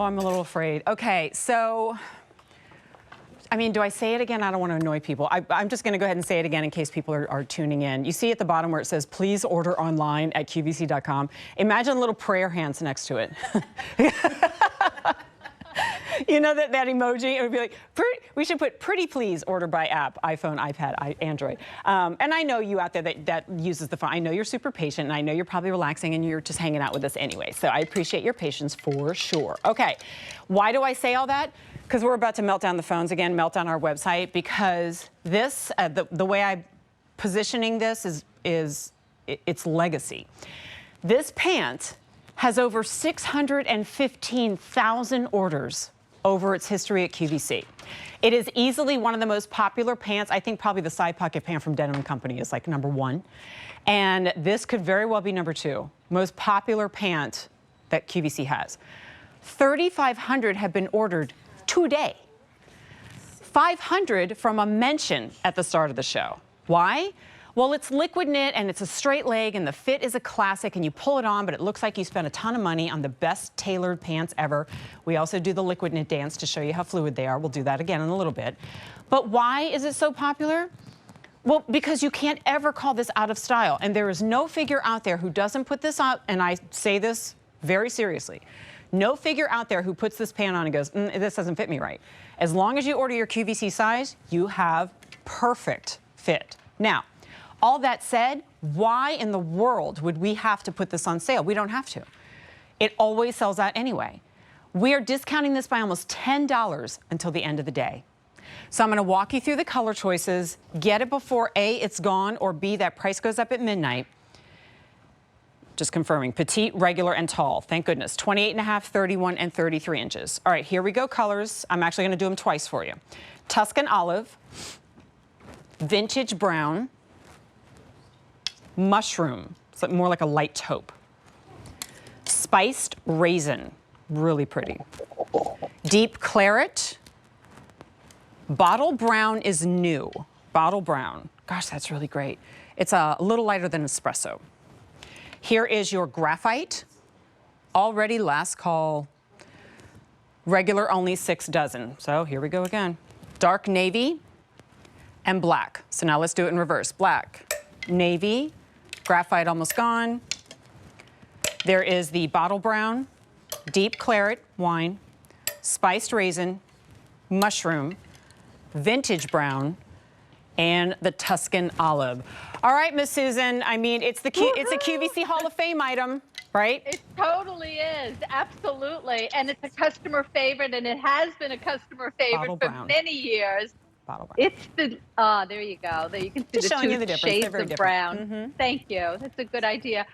Oh, I'm a little afraid. Okay, so, I mean, do I say it again? I don't want to annoy people. I'm just going to go ahead and say it again in case people are tuning in. You see at the bottom where it says, please order online at QVC.com. Imagine little prayer hands next to it. You know that emoji? It would be like, we should put pretty please order by app, iPhone, iPad, Android. And I know you out there that uses the phone. I know you're super patient, and I know you're probably relaxing, and you're just hanging out with us anyway. So I appreciate your patience for sure. Okay, why do I say all that? Because we're about to melt down the phones again, melt down our website, because this, the way I'm positioning this is its legacy. This pant has over 615,000 orders over its history at QVC. It is easily one of the most popular pants. I think probably the side pocket pant from Denim & Company is like #1. And this could very well be #2. Most popular pant that QVC has. 3,500 have been ordered today. 500 from a mention at the start of the show. Why? Well, it's liquid knit and it's a straight leg and the fit is a classic and you pull it on, but it looks like you spent a ton of money on the best tailored pants ever. We also do the liquid knit dance to show you how fluid they are. We'll do that again in a little bit. But why is it so popular? Well, because you can't ever call this out of style. And there is no figure out there who doesn't put this out, and I say this very seriously. No figure out there who puts this pant on and goes, this doesn't fit me right. As long as you order your QVC size, you have perfect fit. Now, all that said, why in the world would we have to put this on sale? We don't have to. It always sells out anyway. We are discounting this by almost $10 until the end of the day. So I'm going to walk you through the color choices, get it before A, it's gone, or B, that price goes up at midnight. Just confirming, petite, regular, and tall. Thank goodness. 28.5, 31, and 33 inches. All right, here we go, colors. I'm actually going to do them twice for you. Tuscan olive, vintage brown, mushroom, it's more like a light taupe. Spiced raisin, really pretty. Deep claret. Bottle brown is new. Bottle brown. Gosh, that's really great. It's a little lighter than espresso. Here is your graphite. Already last call. Regular only 6 dozen. So here we go again. Dark navy and black. So now let's do it in reverse. Black, navy, graphite almost gone. There is the bottle brown, deep claret, wine, spiced raisin, mushroom, vintage brown, and the Tuscan olive. All right, Miss Susan, I mean, it's a QVC Hall of Fame item, right? It totally is, absolutely. And it's a customer favorite, and it has been a customer favorite for many years. It's the, there you go. There you can see just the two shades of different. brown. Thank you. That's a good idea.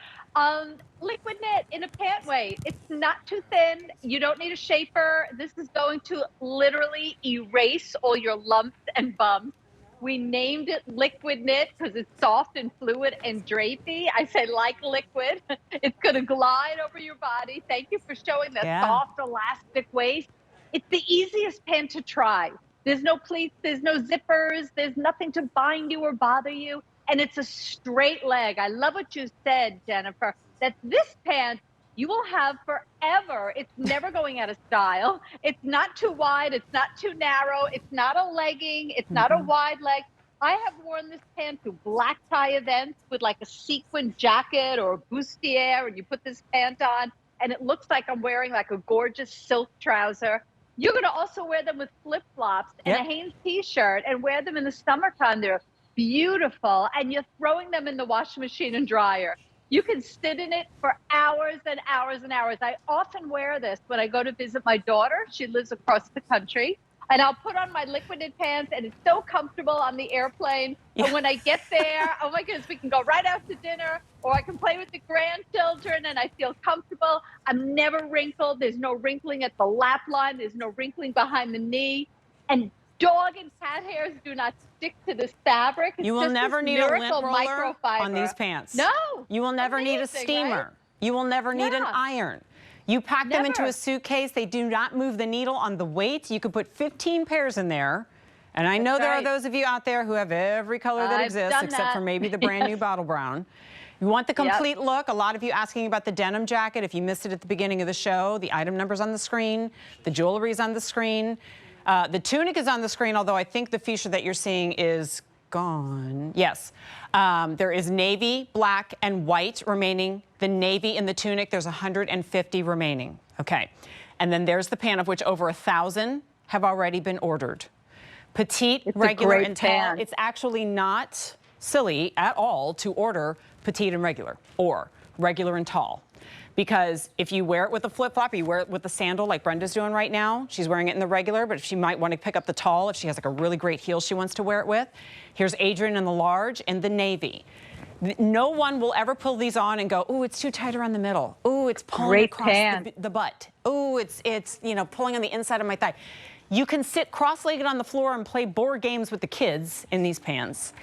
Liquid knit in a pant weight. It's not too thin. You don't need a shaper. This is going to literally erase all your lumps and bumps. We named it liquid knit because it's soft and fluid and drapey. I say like liquid. It's going to glide over your body. Thank you for showing that soft, elastic waist. It's the easiest pant to try. There's no pleats, there's no zippers, there's nothing to bind you or bother you. And it's a straight leg. I love what you said, Jennifer, that this pant you will have forever. It's never going out of style. It's not too wide, it's not too narrow, it's not a legging, it's not a wide leg. I have worn this pant to black tie events with like a sequin jacket or a bustier, and you put this pant on and it looks like I'm wearing like a gorgeous silk trouser. You're going to also wear them with flip-flops and a Hanes t-shirt and wear them in the summertime. They're beautiful. And you're throwing them in the washing machine and dryer. You can sit in it for hours and hours and hours. I often wear this when I go to visit my daughter. She lives across the country. And I'll put on my liquid knit pants, and it's so comfortable on the airplane. And when I get there, oh my goodness, we can go right out to dinner, or I can play with the grandchildren, and I feel comfortable. I'm never wrinkled. There's no wrinkling at the lap line. There's no wrinkling behind the knee. And dog and cat hairs do not stick to this fabric. It's you will never need a lint roller on these pants. No. You will never need a steamer. Right? You will never need an iron. You pack them into a suitcase. They do not move the needle on the weight. You could put 15 pairs in there. And I know there are those of you out there who have every color that exists, except for maybe the brand new bottle brown. You want the complete look. A lot of you asking about the denim jacket. If you missed it at the beginning of the show, the item number's on the screen. The jewelry's on the screen. The tunic is on the screen, although I think the fuchsia that you're seeing is gone. Yes. There is navy, black, and white remaining. The navy in the tunic, there's 150 remaining. Okay. And then there's the pant, of which over 1,000 have already been ordered. Petite, regular, and tall. Pant. It's actually not silly at all to order petite and regular, or regular and tall. Because if you wear it with a flip-flop, or you wear it with the sandal like Brenda's doing right now, she's wearing it in the regular, but if she might want to pick up the tall, if she has like a really great heel she wants to wear it with. Here's Adrian in the large and the navy. No one will ever pull these on and go, ooh, it's too tight around the middle. Ooh, it's pulling across the butt. Ooh, it's you know, pulling on the inside of my thigh. You can sit cross-legged on the floor and play board games with the kids in these pants.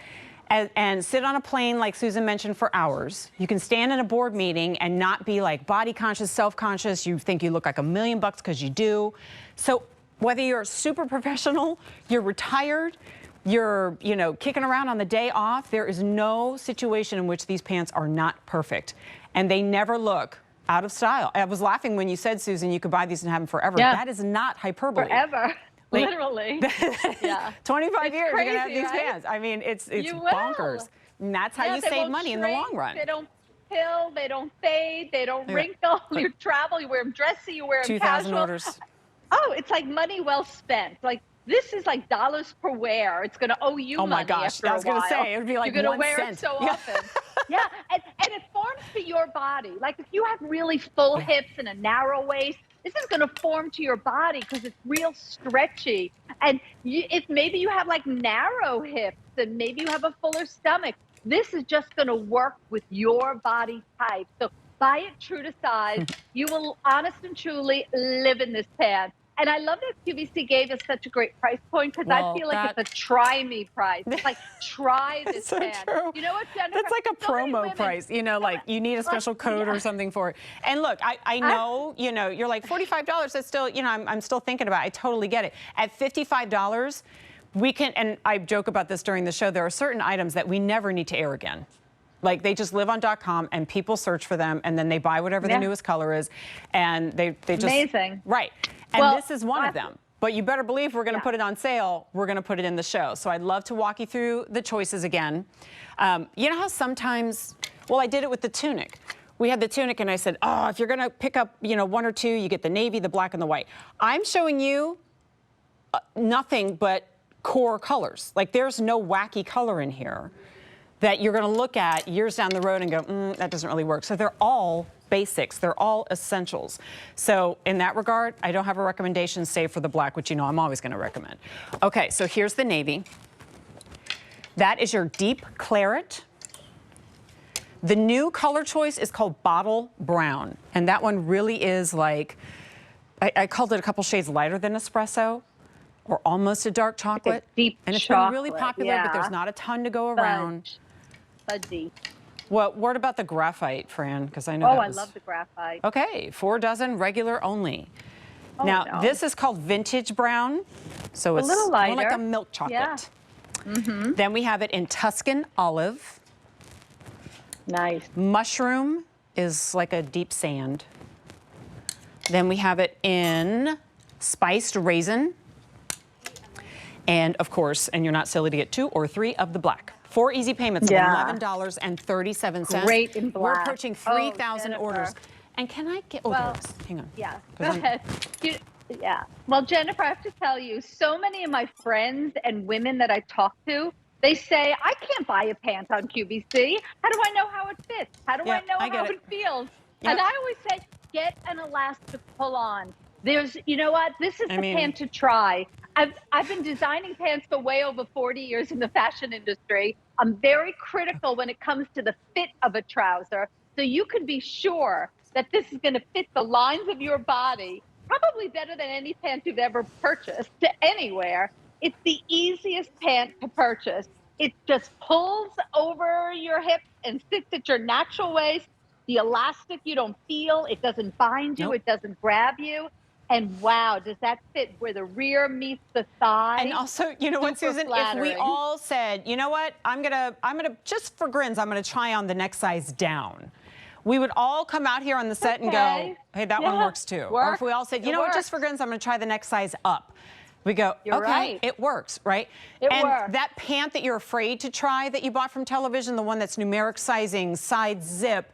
And sit on a plane, like Susan mentioned, for hours. You can stand in a board meeting and not be like body conscious, self-conscious. You think you look like $1 million because you do. So whether you're super professional, you're retired, you're, you know, kicking around on the day off, there is no situation in which these pants are not perfect. And they never look out of style. I was laughing when you said, Susan, you could buy these and have them forever. Yeah. That is not hyperbole. Forever. Like, literally. Yeah. 25 It's years crazy, you're gonna have these right? pants. I mean, it's You will. bonkers. And that's how you they save won't money in the long shrink, run. They don't pill, they don't fade, they don't Yeah. wrinkle. You travel, you wear them dressy, you wear them 2,000 casual. orders. Oh, it's like money well spent. Like, this is like dollars per wear. It's going to owe you Oh my money gosh, after I was a while. gonna say, it would be like You're going to 1 wear cent. it so Yeah. often. Yeah, and it forms to your body. Like, if you have really full hips and a narrow waist, this is going to form to your body because it's real stretchy. And if maybe you have like narrow hips and maybe you have a fuller stomach, this is just going to work with your body type. So buy it true to size. You will, honest and truly, live in this pant. And I love that QVC gave us such a great price point because I feel like it's a try me price. It's like, try this so pant. true. You know what, Jennifer? That's like a So many promo women- price, you know, like you need a special code or something for it. And look, I know, you know, you're like $45, that's still, you know, I'm still thinking about it. I totally get it. At $55, we can, and I joke about this during the show, there are certain items that we never need to air again. Like they just live on .com and people search for them and then they buy whatever the newest color is and they just. Amazing. Right. And Well, this is one of them. But you better believe we're going to put it on sale. We're going to put it in the show. So I'd love to walk you through the choices again. You know how sometimes, well, I did it with the tunic. We had the tunic and I said, oh, if you're going to pick up, you know, 1 or 2, you get the navy, the black, and the white. I'm showing you nothing but core colors. Like there's no wacky color in here that you're going to look at years down the road and go, that doesn't really work. So they're all basics. They're all essentials. So in that regard, I don't have a recommendation save for the black, which you know I'm always going to recommend. Okay, so here's the navy. That is your deep claret. The new color choice is called bottle brown. And that one really is like, I called it a couple shades lighter than espresso or almost a dark chocolate. Like a deep and it's chocolate, been really popular, but there's not a ton to go around. Fudgy. What about the graphite, Fran? Because I know Oh, that I was... love the graphite. Okay, 4 dozen, regular only. Oh, now, no. this is called vintage brown. So it's little more like lighter. a milk chocolate. Yeah. Then we have it in Tuscan olive. Nice. Mushroom is like a deep sand. Then we have it in spiced raisin. And of course, and you're not silly to get 2 or 3 of the black. 4 easy payments of $11.37. Great in We're black. approaching Oh, 3,000 Jennifer. orders. And can I get, Well, there it is. Hang on. Yeah, go 'Cause I'm- ahead. Yeah. Well, Jennifer, I have to tell you, so many of my friends and women that I talk to, they say, I can't buy a pant on QVC. How do I know how it fits? How do I know I get how it. it feels? Yep. And I always say, get an elastic pull on. There's, you know what? This is the pant to try. I've been designing pants for way over 40 years in the fashion industry. I'm very critical when it comes to the fit of a trouser. So you can be sure that this is going to fit the lines of your body, probably better than any pant you've ever purchased to anywhere. It's the easiest pant to purchase. It just pulls over your hips and sits at your natural waist. The elastic you don't feel, it doesn't bind you, Nope. it doesn't grab you. And wow, does that fit where the rear meets the thigh? And also, you know what, Super Susan, if we flattering. all said, you know what, I'm gonna just for grins, I'm gonna try on the next size down. We would all come out here on the set and go, hey, that one works too. Or if we all said, you know what, just for grins, I'm gonna try the next size up. We go, You're okay, right. it works, right? It and works. that pant that you're afraid to try that you bought from television, the one that's numeric sizing, side zip,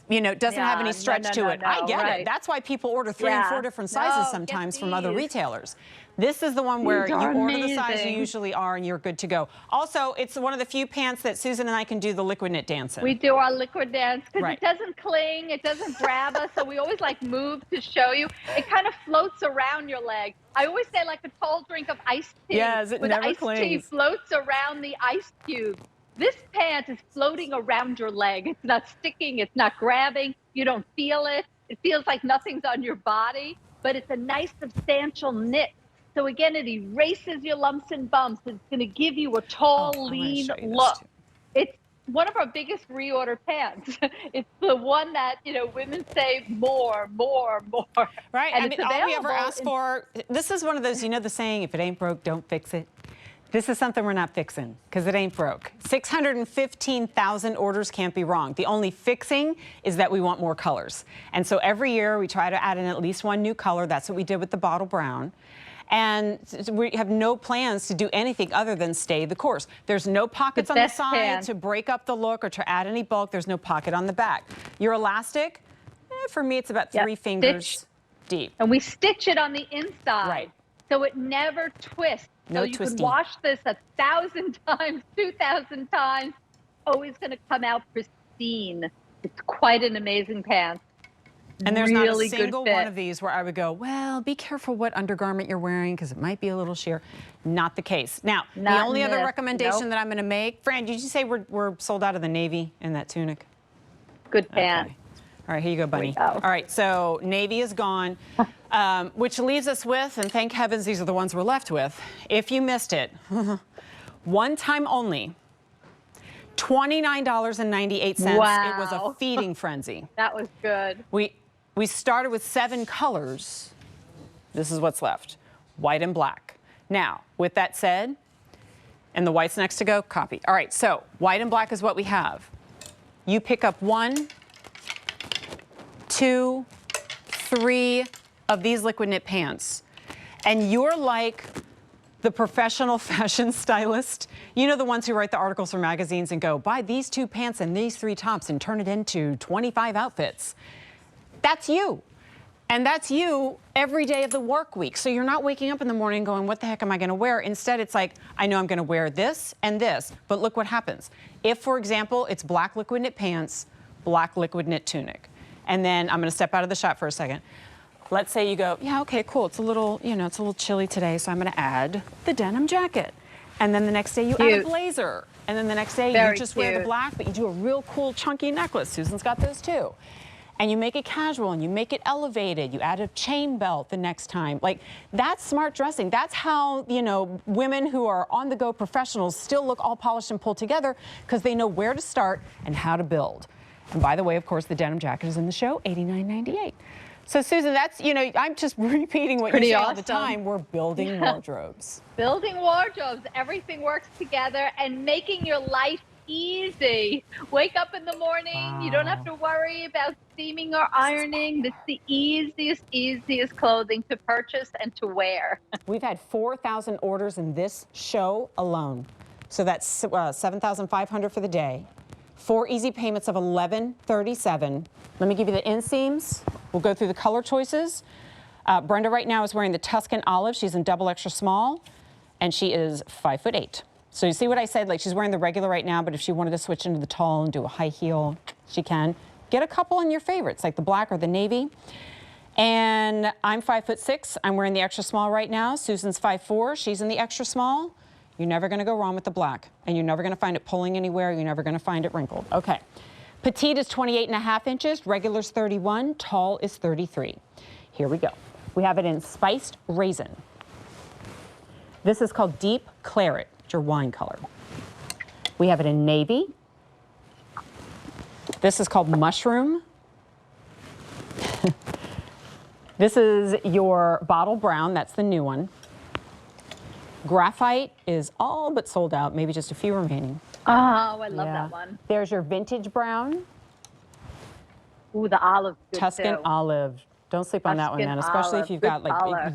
you know, doesn't have any stretch to it. I get it. That's why people order 3 and 4 different sizes sometimes from other retailers. This is the one where you order the size you usually are and you're good to go. Also, it's one of the few pants that Susan and I can do the liquid knit dance in. We do our liquid dance because it doesn't cling, it doesn't grab us, so we always like move to show you. It kind of floats around your leg. I always say like a tall drink of iced tea. Yes, it never clings. Tea floats around the ice cube. This pant is floating around your leg. It's not sticking, it's not grabbing, you don't feel it. It feels like nothing's on your body, but it's a nice substantial knit. So again, it erases your lumps and bumps. It's going to give you a tall, lean look. It's one of our biggest reorder pants. It's the one that, you know, women say more. Right. And I mean, all we ever ask for, this is one of those, you know the saying, if it ain't broke, don't fix it. This is something we're not fixing because it ain't broke. 615,000 orders can't be wrong. The only fixing is that we want more colors. And so every year we try to add in at least one new color. That's what we did with the bottle brown. And we have no plans to do anything other than stay the course. There's no pockets on the side to break up the look or to add any bulk. There's no pocket on the back. Your elastic, for me, it's about 3 fingers deep. And we stitch it on the inside. Right. So it never twists. No so you twisty. can wash this 1,000 times, 2,000 times. Always going to come out pristine. It's quite an amazing pants. And there's not a single one of these where I would go, well, be careful what undergarment you're wearing because it might be a little sheer. Not the case. Now, the only other recommendation that I'm going to make, Fran, did you say we're sold out of the navy in that tunic? Good pant. Okay. All right, here you go, bunny. All right, so navy is gone, which leaves us with, and thank heavens these are the ones we're left with. If you missed it, one time only, $29.98. Wow. It was a feeding frenzy. That was good. We started with 7 colors. This is what's left, white and black. Now, with that said, and the white's next to go, copy. All right, so white and black is what we have. You pick up 1, 2, 3 of these liquid knit pants, and you're like the professional fashion stylist. You know, the ones who write the articles for magazines and go, buy these 2 pants and these 3 tops and turn it into 25 outfits. That's you. And that's you every day of the work week. So you're not waking up in the morning going, what the heck am I going to wear? Instead, it's like, I know I'm going to wear this and this, but look what happens. If, for example, it's black liquid knit pants, black liquid knit tunic, and then I'm going to step out of the shot for a second. Let's say you go, yeah, okay, cool. It's a little, you know, it's a little chilly today, so I'm going to add the denim jacket. And then the next day you add a blazer. And then the next day you just wear the black, but you do a real cool chunky necklace. Susan's got those too. And you make it casual and you make it elevated. You add a chain belt the next time. Like, that's smart dressing. That's how, you know, women who are on-the-go professionals still look all polished and pulled together because they know where to start and how to build. And by the way, of course, the denim jacket is in the show, $89.98. So, Susan, that's, you know, I'm just repeating what you say all the time. We're building wardrobes. Building wardrobes. Everything works together and making your life easy. Wake up in the morning. You don't have to worry about steaming or ironing. This is the easiest clothing to purchase and to wear. We've had 4,000 orders in this show alone. So that's 7,500 for the day. 4 easy payments of $11.37. Let me give you the inseams. We'll go through the color choices. Brenda right now is wearing the Tuscan olive. She's in double extra small, and she is 5'8". So you see what I said? Like, she's wearing the regular right now, but if she wanted to switch into the tall and do a high heel, she can. Get a couple in your favorites, like the black or the navy. And I'm 5'6". I'm wearing the extra small right now. Susan's 5'4". She's in the extra small. You're never going to go wrong with the black, and you're never going to find it pulling anywhere. You're never going to find it wrinkled. Okay. Petite is 28.5 inches. Regular's 31. Tall is 33. Here we go. We have it in spiced raisin. This is called deep claret. It's your wine color. We have it in navy. This is called mushroom. This is your bottle brown. That's the new one. Graphite is all but sold out, maybe just a few remaining. Oh, I love that one. There's your vintage brown. Ooh, the olive. Tuscan olive. Don't sleep on that one, man, especially if you've got like yellow.